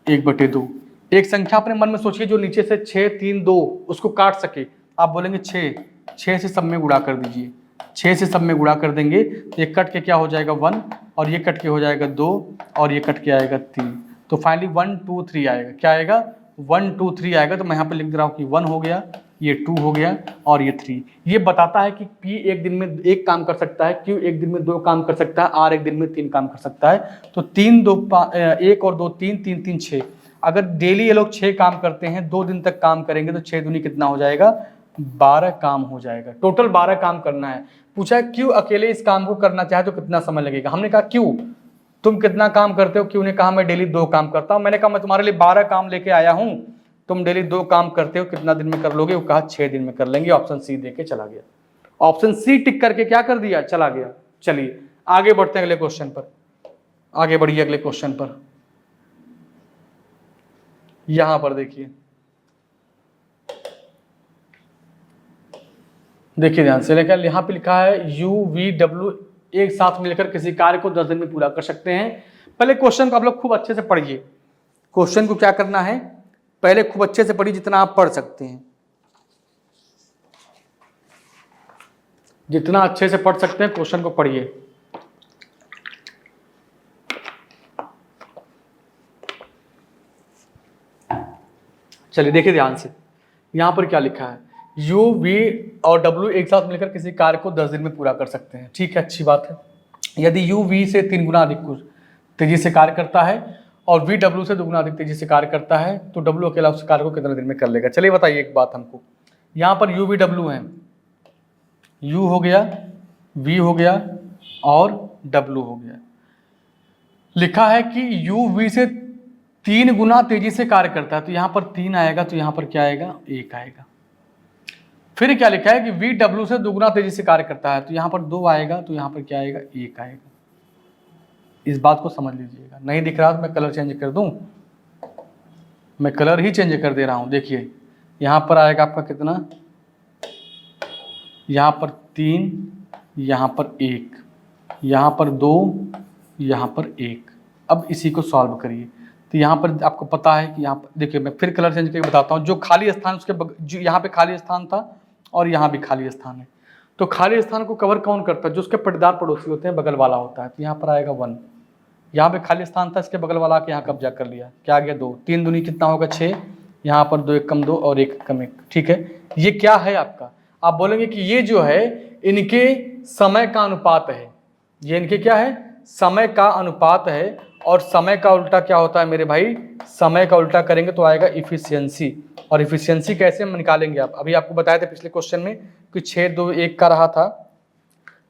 Speaker 1: 1/2। एक संख्या अपने मन में सोचिए जो नीचे से 6, 3, 2 उसको काट सके। आप बोलेंगे 6 से सब में गुणा कर दीजिए, 6 से सब में गुणा कर देंगे तो ये कट के क्या हो जाएगा 1, और ये कट के हो जाएगा 2, और ये कट के आएगा 3। तो फाइनली 1 2 3 आएगा। क्या आएगा, 1 2 3 आएगा। तो मैं यहाँ पे लिख दे रहा हूँ कि 1 हो गया, ये 2 हो गया, और ये 3। ये बताता है कि P एक दिन में 1 काम कर सकता है, Q एक दिन में 2 काम कर सकता है, R एक दिन में 3 काम कर सकता है। तो 3 2 1 और 2 3, 3 3 6। अगर डेली ये लोग 6 काम करते हैं, 2 दिन तक काम करेंगे तो 6 दूनी कितना हो जाएगा, 12 काम हो जाएगा। टोटल 12 काम करना है। पूछा है क्यों अकेले इस काम को करना चाहे तो कितना समय लगेगा। हमने कहा क्यों, तुम कितना काम करते हो। क्यों ने कहा मैं डेली 2 काम करता हूं। मैंने कहा मैं तुम्हारे लिए 12 काम लेके आया हूं, तुम डेली 2 काम करते हो, कितना दिन में कर लोगे। वो कहा 6 दिन में कर लेंगे। ऑप्शन सी देके चला गया, ऑप्शन सी टिक करके क्या कर दिया, चला गया। चलिए आगे बढ़ते हैं अगले क्वेश्चन पर, आगे बढ़िए अगले क्वेश्चन पर। यहां पर देखिए, देखिए ध्यान से, लेकिन यहाँ पे लिखा है यू वी डब्ल्यू एक साथ मिलकर किसी कार्य को 10 दिन में पूरा कर सकते हैं। पहले क्वेश्चन को आप लोग खूब अच्छे से पढ़िए। क्वेश्चन को क्या करना है, पहले खूब अच्छे से पढ़िए, जितना आप पढ़ सकते हैं, जितना अच्छे से पढ़ सकते हैं क्वेश्चन को पढ़िए। चलिए देखिए ध्यान से, यहां पर क्या लिखा है, यू वी और डब्ल्यू एक साथ मिलकर किसी कार्य को 10 दिन में पूरा कर सकते हैं। ठीक है, अच्छी बात है। यदि यू वी से 3 गुना अधिक तेजी से कार्य करता है और वी डब्ल्यू से 2 गुना अधिक तेजी से कार्य करता है, तो डब्ल्यू अकेला उस कार्य को कितने दिन में कर लेगा। चलिए बताइए एक बात हमको, यहाँ पर यू वी डब्ल्यू है, यू हो गया, वी हो गया और डब्ल्यू हो गया। लिखा है कि यू वी से 3 गुना तेजी से कार्य करता है, तो यहाँ पर 3 आएगा, तो यहाँ पर क्या आएगा, 1 आएगा। फिर क्या लिखा है कि वी डब्ल्यू से 2 गुना तेजी से कार्य करता है, तो यहाँ पर 2 आएगा, तो यहाँ पर क्या आएगा, 1 आएगा। इस बात को समझ लीजिएगा। नहीं दिख रहा तो मैं कलर चेंज कर दूं, मैं कलर ही चेंज कर दे रहा हूं। देखिए यहाँ पर आएगा आपका कितना, यहाँ पर 3, यहाँ पर 1, यहाँ पर 2, यहाँ पर 1। अब इसी को सॉल्व करिए। तो यहाँ पर आपको पता है कि यहाँ पर देखिए, मैं फिर कलर चेंज करके बताता हूँ। जो खाली स्थान उसके जो यहाँ पे खाली स्थान था और यहाँ भी खाली स्थान है, तो खाली स्थान को कवर कौन करता है, जो उसके पट्टेदार पड़ोसी होते हैं, बगल वाला होता है। तो यहाँ पर आएगा 1, यहाँ पे खाली स्थान था, इसके बगल वाला आके यहाँ कब्जा कर लिया, क्या आ गया 2, 3 दूनी कितना होगा 6, यहाँ पर 2 1 कम 2 और 1 कम 1। ठीक है, ये क्या है आपका, आप बोलेंगे कि ये जो है इनके समय का अनुपात है, ये इनके क्या है, समय का अनुपात है। और समय का उल्टा क्या होता है मेरे भाई, समय का उल्टा करेंगे तो आएगा इफिशियंसी। और इफिशियंसी कैसे हम निकालेंगे, आप अभी आपको बताया था पिछले क्वेश्चन में कि 6 2 1 का रहा था,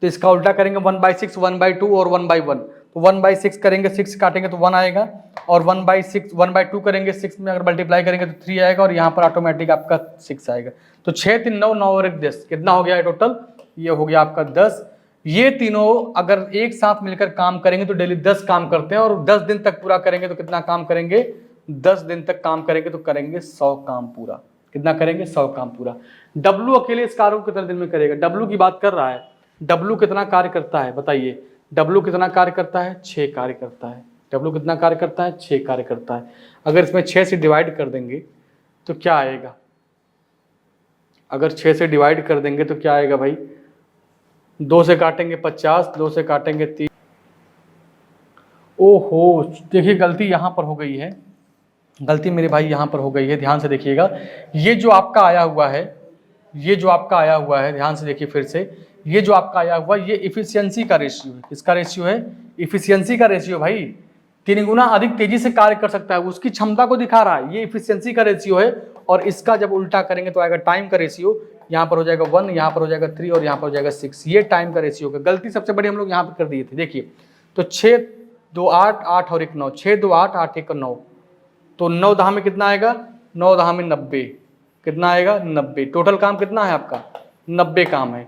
Speaker 1: तो इसका उल्टा करेंगे 1/6, 1/2 और 1/1। तो 1/6 करेंगे, 6 काटेंगे तो 1 आएगा, और 1/6 1/2 करेंगे, 6 में अगर मल्टीप्लाई करेंगे तो 3 आएगा, और यहाँ पर ऑटोमेटिक आपका 6 आएगा। तो 6 3 9 9 और 1 10, कितना हो गया टोटल, ये हो गया आपका 10। ये तीनों अगर एक साथ मिलकर काम करेंगे तो डेली 10 काम करते हैं, और 10 दिन तक पूरा करेंगे तो कितना काम करेंगे, 10 दिन तक काम करेंगे तो करेंगे 100 काम पूरा। कितना करेंगे, 100 काम पूरा। डब्लू अकेले इस कार्य को कितने दिन में करेगा, डब्लू की बात कर रहा है। डब्लू कितना कार्य करता है बताइए, डब्लू कितना कार्य करता है, 6 कार्य करता है। डब्लू कितना कार्य करता है, 6 कार्य करता है। अगर इसमें 6 से डिवाइड कर देंगे तो क्या आएगा, अगर 6 से डिवाइड कर देंगे तो क्या आएगा भाई, 2 से काटेंगे 50, 2 से काटेंगे 30। ओहो, देखिए गलती यहाँ पर हो गई है, गलती मेरे भाई यहाँ पर हो गई है, ध्यान से देखिएगा। ये जो आपका आया हुआ है, ये जो आपका आया हुआ है, ध्यान से देखिए फिर से, ये जो आपका आया हुआ ये इफिशियंसी का रेशियो है। किसका रेशियो है? इफिशियंसी का रेशियो भाई। 3 गुना अधिक तेजी से कार्य कर सकता है, उसकी क्षमता को दिखा रहा है, ये इफिशियंसी का रेशियो है। और इसका जब उल्टा करेंगे तो आएगा टाइम का रेशियो, यहाँ पर हो जाएगा 1, यहाँ पर हो जाएगा 3 और यहाँ पर हो जाएगा 6। ये टाइम का रेशियो होगा। गलती सबसे बड़ी हम लोग यहाँ पर कर दिए थे। देखिए तो 6 2 8 8 और 1 9, 6 2 8 8 1 9, तो 9 दहा में कितना आएगा? 9 दहा में 90। कितना आएगा? 90। टोटल काम कितना है आपका? 90 काम है।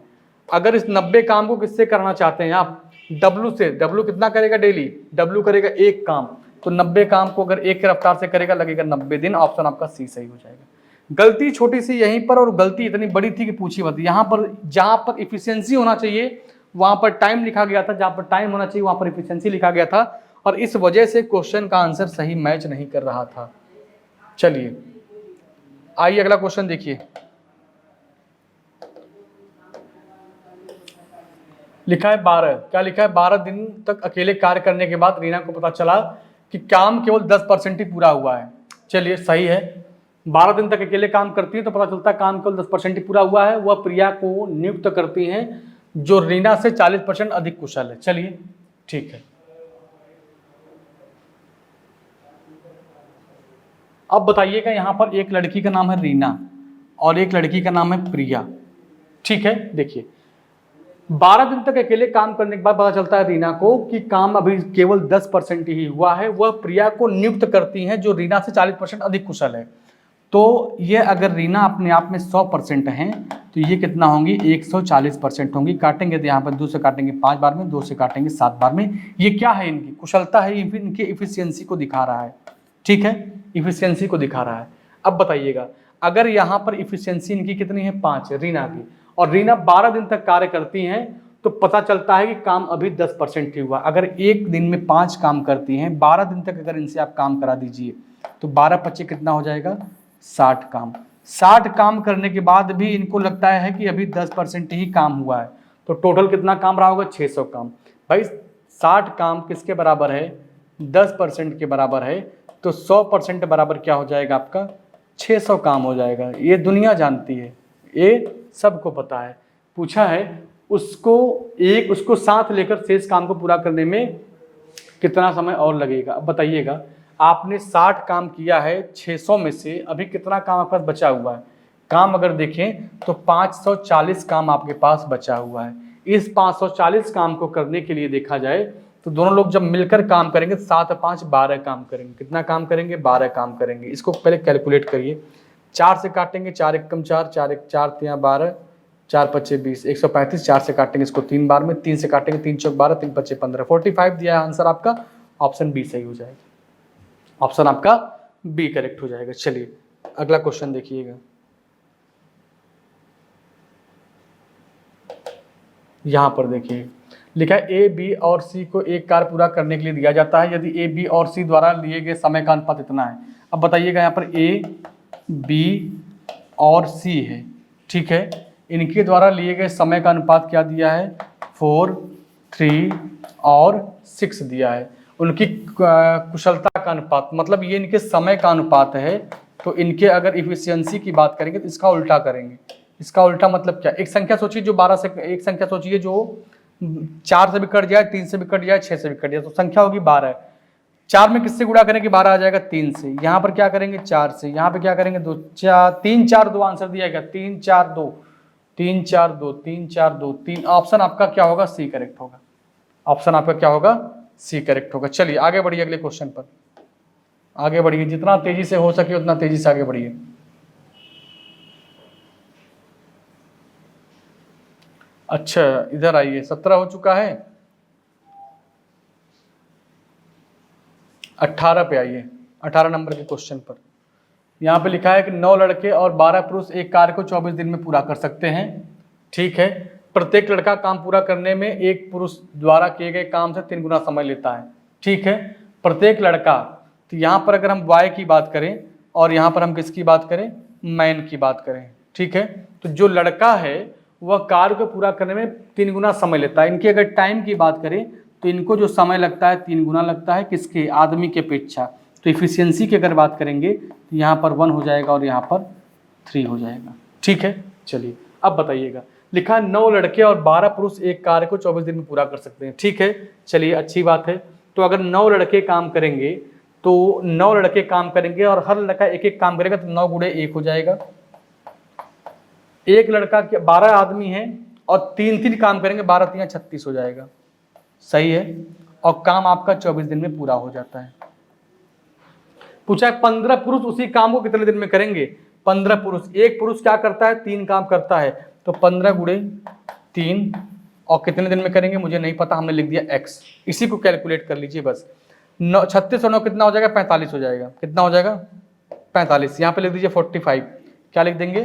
Speaker 1: अगर इस 90 काम को किससे करना चाहते हैं आप? W से। W कितना करेगा डेली? W करेगा 1 काम, तो 90 काम को अगर 1 की रफ्तार से करेगा लगेगा 90 दिन। ऑप्शन आपका सी सही हो जाएगा। गलती छोटी सी यहीं पर, और गलती इतनी बड़ी थी कि पूछी मत। यहाँ पर जहाँ पर इफिशियंसी होना चाहिए वहाँ पर टाइम लिखा गया था, जहाँ पर टाइम होना चाहिए वहाँ पर इफिशियंसी लिखा गया था, और इस वजह से क्वेश्चन का आंसर सही मैच नहीं कर रहा था। चलिए आइए अगला क्वेश्चन देखिए। लिखा है 12। क्या लिखा है? 12 दिन तक अकेले कार्य करने के बाद रीना को पता चला कि काम केवल 10% ही पूरा हुआ है। चलिए सही है, 12 दिन तक अकेले काम करती है तो पता चलता है काम केवल 10% ही पूरा हुआ है। वह प्रिया को नियुक्त करती हैं जो रीना से 40% अधिक कुशल है। चलिए ठीक है। अब बताइएगा, यहाँ पर एक लड़की का नाम है रीना और एक लड़की का नाम है प्रिया। ठीक है, देखिए 12 दिन तक अकेले काम करने के बाद पता चलता है रीना को कि काम अभी केवल 10% ही हुआ है। वह प्रिया को नियुक्त करती हैं जो रीना से 40% अधिक कुशल है। तो ये अगर रीना अपने आप में 100% है तो ये कितना होंगी? 140% होंगी। काटेंगे तो यहाँ पर 2 से काटेंगे 5 बार में, 2 से काटेंगे 7 बार में। ये क्या है? इनकी कुशलता है, इनकी इफिशियंसी को दिखा रहा है। ठीक है, इफिशियंसी को दिखा रहा है। अब बताइएगा, अगर यहाँ पर इफिशियंसी इनकी कितनी है? 5 रीना की, और रीना 12 दिन तक कार्य करती हैं तो पता चलता है कि काम अभी 10% ही हुआ। अगर एक दिन में 5 काम करती हैं, 12 दिन तक अगर इनसे आप काम करा दीजिए तो 12 25 कितना हो जाएगा? 60 काम। 60 काम करने के बाद भी इनको लगता है कि अभी 10% ही काम हुआ है, तो टोटल कितना काम रहा होगा? 600 काम। भाई 60 काम किसके बराबर है? 10% के बराबर है, तो 100% बराबर क्या हो जाएगा आपका? 600 काम हो जाएगा। ये दुनिया जानती है, ये सबको पता है। पूछा है उसको साथ लेकर शेष काम को पूरा करने में कितना समय और लगेगा। अब बताइएगा, आपने 60 काम किया है, 600 में से अभी कितना काम आपके पास बचा हुआ है? काम अगर देखें तो 540 काम आपके पास बचा हुआ है। इस 540 काम को करने के लिए देखा जाए तो दोनों लोग जब मिलकर काम करेंगे 7 5 12 काम करेंगे। कितना काम करेंगे? 12 काम करेंगे। इसको पहले कैलकुलेट करिए। 4 से काटेंगे, 4 एकम 4, 4 एक 4 3 12, 4 पच्चे 20, 135। 4 से काटेंगे इसको 3 बार में, 3 से काटेंगे 3 चौक 12, 3 पच्चे 15, 45 दिया है आंसर आपका। ऑप्शन बी सही हो जाएगा। ऑप्शन आपका बी करेक्ट हो जाएगा। चलिए अगला क्वेश्चन देखिएगा। यहां पर देखिए लिखा है ए बी और सी को एक कार्य पूरा करने के लिए दिया जाता है यदि ए बी और सी द्वारा लिए गए समय का अनुपात इतना है। अब बताइएगा, यहाँ पर ए बी और सी है, ठीक है, इनके द्वारा लिए गए समय का अनुपात क्या दिया है? 4 3 और 6 दिया है। उनकी कुशलता का अनुपात, मतलब ये इनके समय का अनुपात है। तो इनके अगर इफिशियंसी की बात करेंगे तो इसका उल्टा करेंगे। इसका उल्टा मतलब क्या? एक संख्या सोचिए जो 12 से, एक संख्या सोचिए जो 4 से भी कट जाए, 3 से भी कट जाए, 6 से भी कट जाए, तो संख्या होगी 12। 4 में किससे गुणा करेंगे? 12 आ जाएगा 3 से। यहाँ पर क्या करेंगे? 4 से। यहाँ पे क्या करेंगे? 2 4 3 4 2 आंसर दिया गया। 3 4 2 3 4 2 3 4 2 3। ऑप्शन आपका क्या होगा? सी करेक्ट होगा। ऑप्शन आपका क्या होगा? सी करेक्ट होगा। चलिए आगे बढ़िए, अगले क्वेश्चन पर आगे बढ़िए। जितना तेजी से हो सके उतना तेजी से आगे बढ़िए। अच्छा इधर आइए, 17 हो चुका है, 18 पे आइए। 18 नंबर के क्वेश्चन पर यहाँ पे लिखा है कि 9 लड़के और 12 पुरुष एक कार्य को 24 दिन में पूरा कर सकते हैं। ठीक है, प्रत्येक लड़का काम पूरा करने में एक पुरुष द्वारा किए गए काम से 3 गुना समय लेता है। ठीक है, प्रत्येक लड़का, तो यहाँ पर अगर हम बॉय की बात करें और यहाँ पर हम किसकी बात करें? मैन की बात करें। ठीक है, तो जो लड़का है वह कार्य को पूरा करने में 3 गुना समय लेता है। इनकी अगर टाइम की बात करें तो इनको जो समय लगता है 3 गुना लगता है किसके? आदमी के अपेक्षा। तो इफिशियंसी की अगर बात करेंगे तो यहाँ पर 1 हो जाएगा और यहाँ पर 3 हो जाएगा। ठीक है, चलिए अब बताइएगा, लिखा 9 लड़के और 12 पुरुष एक कार्य को 24 दिन में पूरा कर सकते हैं। ठीक है, चलिए अच्छी बात है। तो अगर 9 लड़के काम करेंगे तो 9 लड़के काम करेंगे और हर लड़का एक एक काम करेगा तो 9 गुणे 1 हो जाएगा। एक लड़का 12 आदमी है और 3 काम करेंगे, 12 3 36 हो जाएगा। सही है, और काम आपका 24 दिन में पूरा हो जाता है। पूछा है 15 पुरुष उसी काम को कितने दिन में करेंगे। 15 पुरुष, एक पुरुष क्या करता है, 3 काम करता है, तो 15 गुणे 3 और कितने दिन में करेंगे मुझे नहीं पता, हमने लिख दिया x। इसी को कैलकुलेट कर लीजिए बस। 36 और 9 कितना हो जाएगा, 45 हो जाएगा। कितना हो जाएगा, 45। यहाँ पे लिख दीजिए 45। क्या लिख देंगे,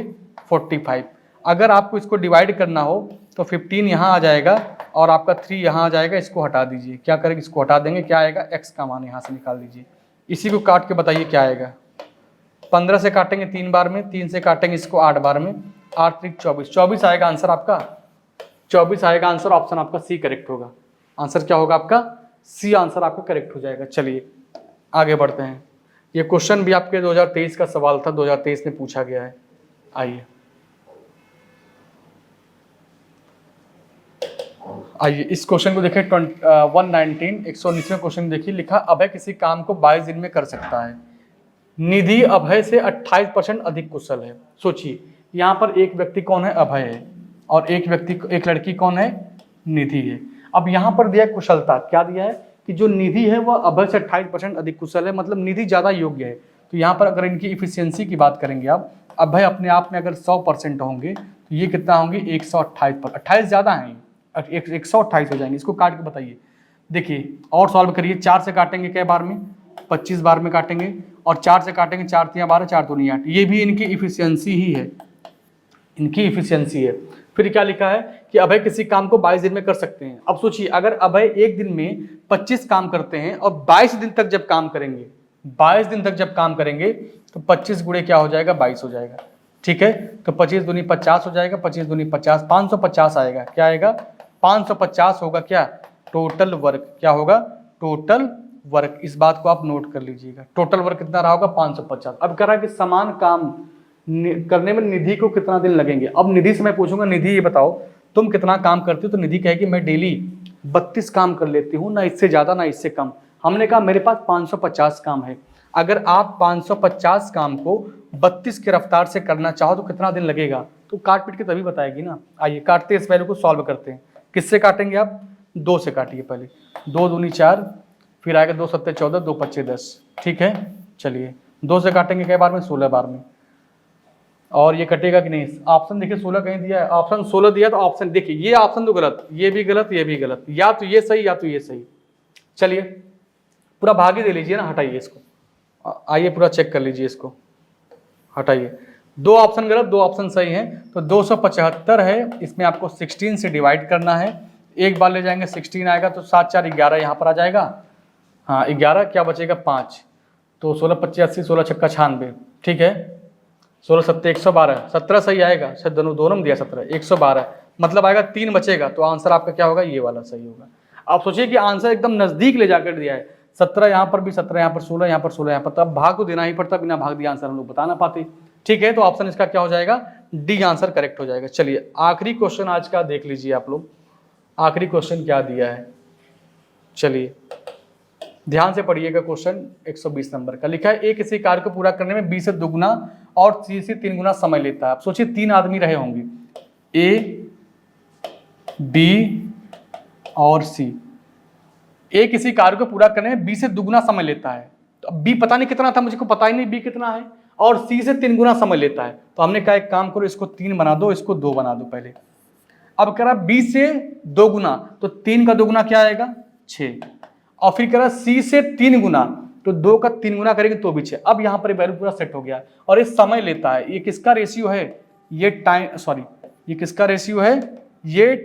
Speaker 1: 45। अगर आपको इसको डिवाइड करना हो तो 15 यहाँ आ जाएगा और आपका 3 यहाँ आ जाएगा। इसको हटा दीजिए, क्या करेंगे, इसको हटा देंगे, क्या आएगा, x का मान यहाँ से निकाल दीजिए। इसी को काट के बताइए क्या आएगा। 15 से काटेंगे 3 बार में, 3 से काटेंगे इसको 8 बार में, 8 3 24, 24 आएगा आंसर आपका। 24 आएगा आंसर, ऑप्शन आपका सी करेक्ट होगा। आंसर क्या होगा आपका, सी आंसर आपका करेक्ट हो जाएगा। चलिए आगे बढ़ते हैं। ये क्वेश्चन भी आपके 2023 का सवाल था, 2023 में पूछा गया है। आइए इस क्वेश्चन को देखें। 119 क्वेश्चन देखिए। लिखा अभय किसी काम को 22 दिन में कर सकता है। निधि अभय से 28% अधिक कुशल है। सोचिए यहाँ पर एक व्यक्ति कौन है, अभय है, और एक लड़की कौन है, निधि है। अब यहाँ पर दिया कुशलता, क्या दिया है कि जो निधि है वह अभय से 28% अधिक कुशल है, मतलब निधि ज़्यादा योग्य है। तो यहाँ पर अगर इनकी इफिशियंसी की बात करेंगे आप, अभय अपने आप में अगर 100% होंगे तो ये कितना होंगे, 128 28 ज़्यादा है, 128 हो जाएंगे। इसको काट के बताइए। देखिए और सॉल्व करिए। 4 से काटेंगे कै बार में, 25 बार में काटेंगे, और 4 से काटेंगे 4 3 12, 4 2 8। ये भी इनकी इफिशियंसी ही है, इनकी इफिशियंसी है। फिर क्या लिखा है कि अभय किसी काम को 22 दिन में कर सकते हैं। अब सोचिए अगर अभय एक दिन में 25 काम करते हैं और 22 दिन तक जब काम करेंगे, 22 दिन तक जब काम करेंगे तो 25 गुणे क्या हो जाएगा, 22 हो जाएगा। ठीक है, तो 25 दूनी 50 हो जाएगा, 25 दूनी 50, 550 आएगा। क्या आएगा, 550 होगा क्या, टोटल वर्क। क्या होगा, टोटल वर्क। इस बात को आप नोट कर लीजिएगा। टोटल वर्क कितना रहा होगा, 550। अब कह रहा है कि समान काम करने में निधि को कितना दिन लगेंगे। अब निधि से मैं पूछूंगा, निधि ये बताओ तुम कितना काम करती हो, तो निधि कहेगी मैं डेली 32 काम कर लेती हूँ, ना इससे ज़्यादा ना इससे कम। हमने कहा मेरे पास 550 काम है। अगर आप 550 काम को 32 के रफ्तार से करना चाहो तो कितना दिन लगेगा, तो काट पीट के तभी बताएगी ना। आइए काटते हैं, इस वैल्यू को सॉल्व करते हैं। किससे काटेंगे आप, 2 से काटिए पहले। 2 दूनी 4, फिर आएगा 2 7 14, 2 5 10। ठीक है, चलिए 2 से काटेंगे कई बार में, 16 बार में। और ये कटेगा कि नहीं, ऑप्शन देखिए 16 कहीं दिया है, ऑप्शन 16 दिया, तो ऑप्शन देखिए ये ऑप्शन तो गलत, ये भी गलत, ये भी गलत, या तो ये सही या तो ये सही। चलिए पूरा भाग ही दे लीजिए ना, हटाइए इसको। आइए पूरा चेक कर लीजिए इसको, हटाइए। 2 ऑप्शन गलत, 2 ऑप्शन सही हैं। तो 275 है, इसमें आपको 16 से डिवाइड करना है। एक बार ले जाएंगे 16 आएगा, तो 7 4 11 यहाँ पर आ जाएगा। हाँ 11, क्या बचेगा 5, तो 16 25 80, 16 छक्का 96। ठीक है, 16 7 112, 17 सही आएगा, शायद दोनों में दिया 17, 112 मतलब आएगा 3 बचेगा। तो आंसर आपका क्या होगा, ये वाला सही होगा। आप सोचिए कि आंसर एकदम नजदीक ले जाकर दिया है, 17 यहाँ पर भी 17, यहाँ पर 16, यहाँ पर 16, यहाँ पर, तब भाग को देना ही पड़ता, बिना भाग दिया आंसर हम लोग बता ना पाते। ठीक है, तो ऑप्शन इसका क्या हो जाएगा, डी आंसर करेक्ट हो जाएगा। चलिए आखिरी क्वेश्चन आज का देख लीजिए आप लोग, आखिरी क्वेश्चन क्या दिया है। चलिए ध्यान से पढ़िएगा। क्वेश्चन 120 नंबर का लिखा है, एक किसी कार्य को पूरा करने में 20 से 2 गुना और 30 से 3 गुना समय लेता है। आप सोचिए 3 आदमी रहे होंगे, ए बी और सी। ए किसी कार्य को पूरा करने में 20 से 2 गुना समय लेता है। तो अब बी पता नहीं कितना था, मुझे को पता ही नहीं बी कितना है, और सी से 3 गुना समय लेता है। तो हमने कहा एक काम करो, इसको 3 बना दो, इसको 2 बना दो पहले। अब कह रहा 20 से 2 गुना, तो 3 का 2 गुना क्या आएगा, 6। और फिर कह रहा सी से 3 गुना, तो 2 का 3 गुना करेंगे तो भी 6। अब यहाँ पर वैल्यू पूरा सेट हो गया, और ये समय लेता है। ये किसका रेशियो है, ये टाइम, सॉरी ये किसका रेशियो है, ये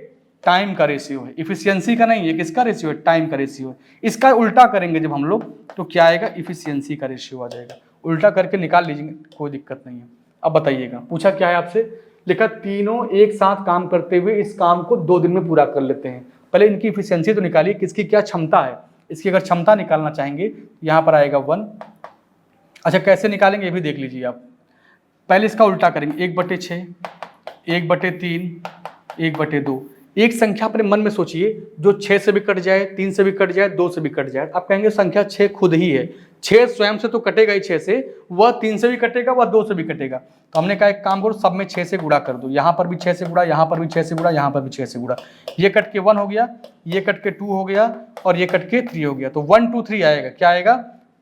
Speaker 1: टाइम का रेशियो है, इफिशियंसी का नहीं। ये किसका रेशियो है, टाइम का रेशियो है। इसका उल्टा करेंगे जब हम लोग, तो क्या आएगा, इफिशियंसी का रेशियो आ जाएगा। उल्टा करके निकाल लीजिए, कोई दिक्कत नहीं है। अब बताइएगा, पूछा क्या है आपसे, लिखा तीनों एक साथ काम करते हुए इस काम को 2 दिन में पूरा कर लेते हैं। पहले इनकी इफिशियंसी तो निकालिए, किसकी क्या क्षमता है। इसकी अगर क्षमता निकालना चाहेंगे यहाँ पर आएगा 1। अच्छा कैसे निकालेंगे ये भी देख लीजिए आप। पहले इसका उल्टा करेंगे, 1/6, 1/3, 1/2। एक संख्या अपने मन में सोचिए जो 6 से भी कट जाए, 3 से भी कट जाए, 2 से भी कट जाए। आप कहेंगे संख्या 6 खुद ही है, 6 स्वयं से तो कटेगा ही 6 से, वह 3 से भी कटेगा, वह 2 से भी कटेगा। तो हमने कहा एक काम करो, सब में 6 से गुणा कर दो, यहाँ पर भी 6 से गुणा, यहाँ पर भी 6 से गुणा, यहाँ पर भी 6 से गुणा। ये कट के 1 हो गया, ये कट के 2 हो गया और ये कट के 3 हो गया। तो 1 2 3 आएगा, क्या आएगा?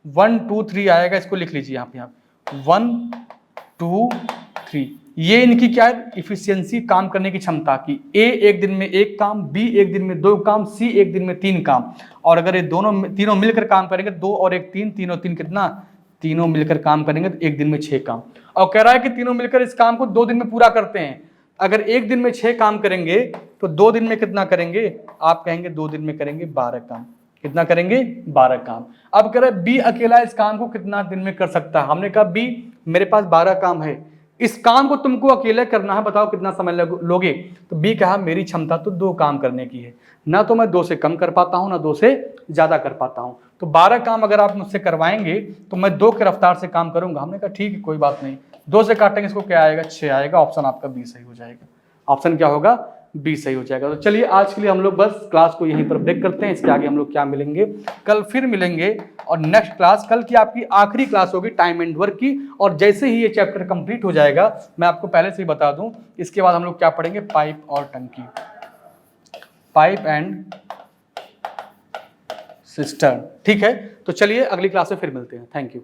Speaker 1: 1 2 3 आएगा। इसको लिख लीजिए यहाँ पे, 1 2 3। ये इनकी क्या है? इफिशियंसी, काम करने की क्षमता की। ए एक दिन में 1 काम, बी एक दिन में 2 काम, सी एक दिन में 3 काम। और अगर ये तीनों मिलकर काम करेंगे, 2 और 1 3, तीनों 3 कितना? तीनों मिलकर काम करेंगे तो एक दिन में 6 काम। और कह रहा है कि तीनों मिलकर इस काम को 2 दिन में पूरा करते हैं। अगर एक दिन में 6 काम करेंगे तो 2 दिन में कितना करेंगे? आप कहेंगे 2 दिन में करेंगे 12 काम। कितना करेंगे? 12 काम। अब कह रहे बी अकेला इस काम को कितना दिन में कर सकता है? हमने कहा बी मेरे पास 12 काम है, इस काम को तुमको अकेले करना है, बताओ कितना समय लोगे? तो बी कहा मेरी क्षमता तो 2 काम करने की है, ना तो मैं 2 से कम कर पाता हूं, ना 2 से ज्यादा कर पाता हूं। तो 12 काम अगर आप मुझसे करवाएंगे तो मैं 2 की रफ्तार से काम करूंगा। हमने कहा ठीक है कोई बात नहीं, 2 से काटेंगे इसको, क्या आएगा? 6 आएगा। ऑप्शन आपका बी सही हो जाएगा। ऑप्शन क्या होगा? बी सही हो जाएगा। तो चलिए आज के लिए हम लोग बस क्लास को यहीं पर ब्रेक करते हैं। इसके आगे हम लोग क्या मिलेंगे? कल फिर मिलेंगे और नेक्स्ट क्लास, कल की आपकी आखिरी क्लास होगी टाइम एंड वर्क की। और जैसे ही ये चैप्टर कंप्लीट हो जाएगा, मैं आपको पहले से ही बता दूं, इसके बाद हम लोग क्या पढ़ेंगे? पाइप और टंकी, पाइप एंड सिस्टर्न। ठीक है, तो चलिए अगली क्लास में फिर मिलते हैं। Thank you.